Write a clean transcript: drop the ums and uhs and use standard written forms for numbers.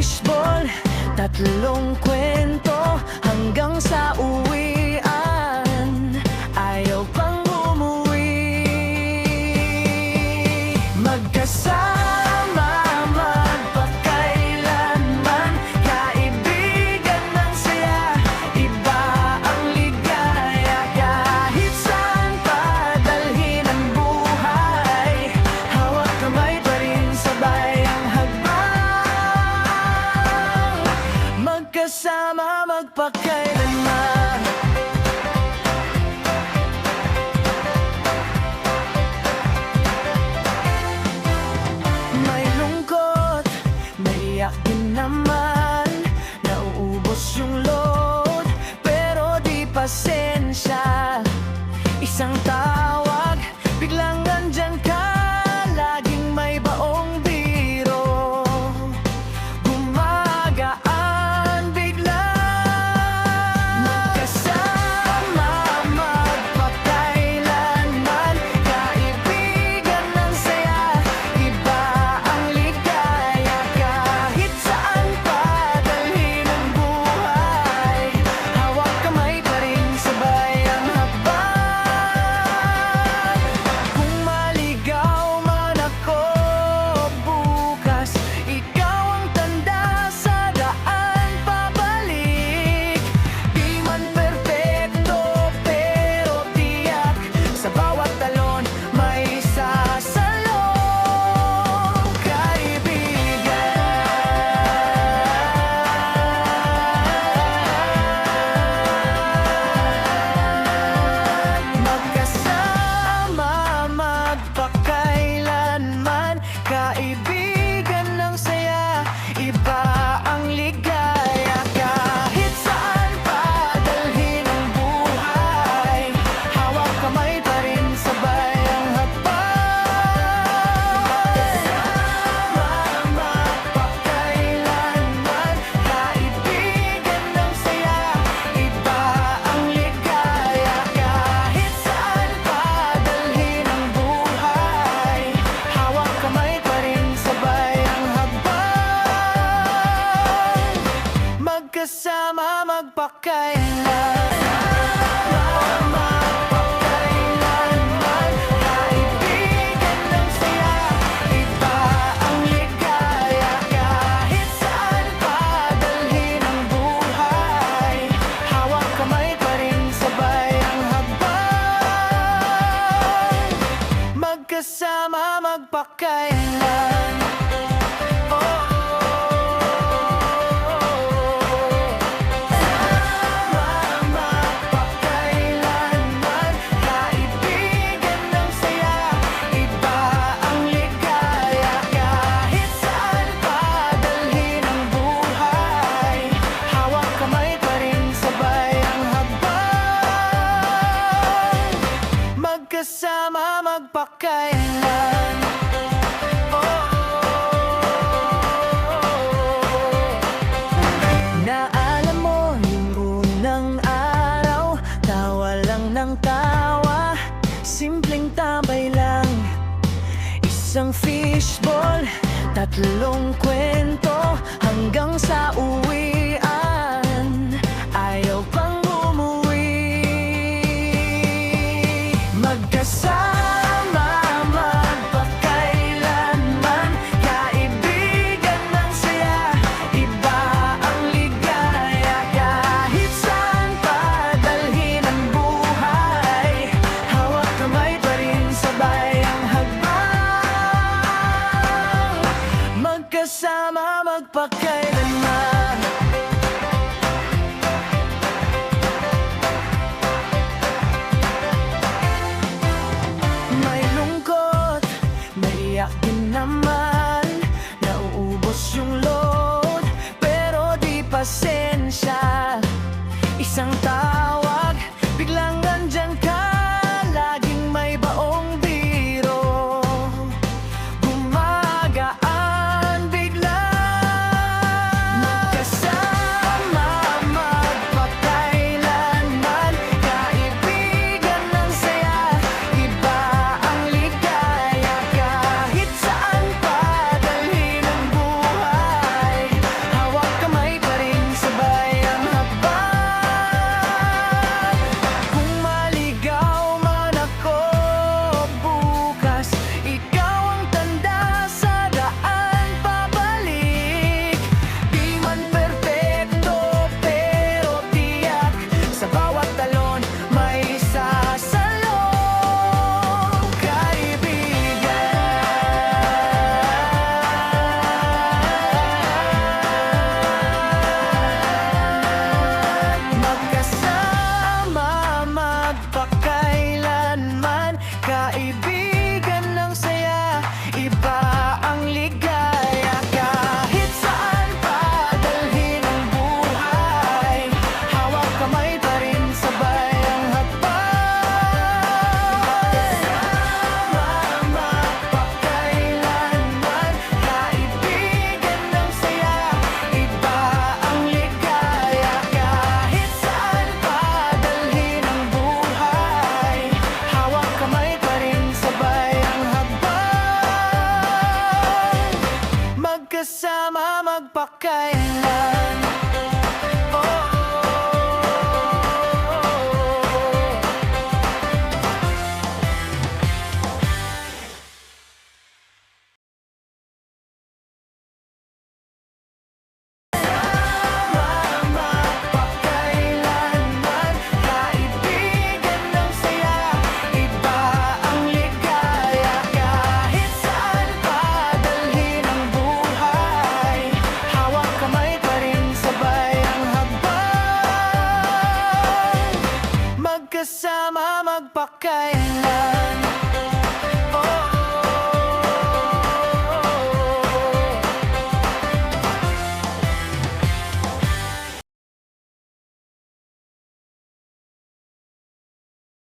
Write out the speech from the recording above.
fishball, tatlong kwento hanggang sa uwian. Ayaw pang umuwi. Magkasama magpakailanman, kaibigan ng saya, iba ang ligaya. Kahit saan pa dalhin ang buhay, hawak kamay pa rin sabay ang hakbang. Magkasama magpakailanman. May lungkot, naiyak din naman, nauubos yung load, pero di pasensya. Isang tawag, biglang andyan ka, laging may baong biro, gumagaan bigla. Magkasama magpakailanman, kaibigan ng saya, iba ang ligaya. Kahit saan pa dalhin ang buhay, hawak kamay pa rin sabay ang hakbang. Kung maligaw man ako bukas, ikaw ang tanda sa daan pabalik. Di man perpekto pero tiyak, sa bawat talon may sasalong kaibigan. Magkasama magpakailanman, kaibigan ng saya, iba ang ligaya. Kahit saan pa dalhin ang buhay, hawak kamay pa rin sabay ang hakbang. Magkasama magpakailanman, kaibigan ng saya, iba ang ligaya. Kahit saan pa dalhin ang buhay, hawak kamay pa rin sabay ang hakbang. Magkasama magpakailanman. Magpakailanman, kaibigan ng saya, iba ang ligaya. Kahit saan pa dalhin ang buhay, hawak kamay pa rin sabay ang hakbang. Magkasama magpakailan. Magpakailanman, kaibigan ng saya, iba ang ligaya. Kahit saan pa dalhin ang buhay, hawak kamay pa rin sabay ang hakbang. Magkasama magpakailan. Naalam mo yung unang araw, tawa lang ng tawa, simpleng tambay lang. Isang fishball, tatlong kwento hanggang sa uwian. Ayaw pang umuwi. Magkasama magpakailanman, kaibigan ng saya, iba ang ligaya. Kahit saan pa dalhin ang buhay, hawak kamay pa rin sabay ang hakbang. Magkasama magpakailanman. magkasama magpakailan. Oh,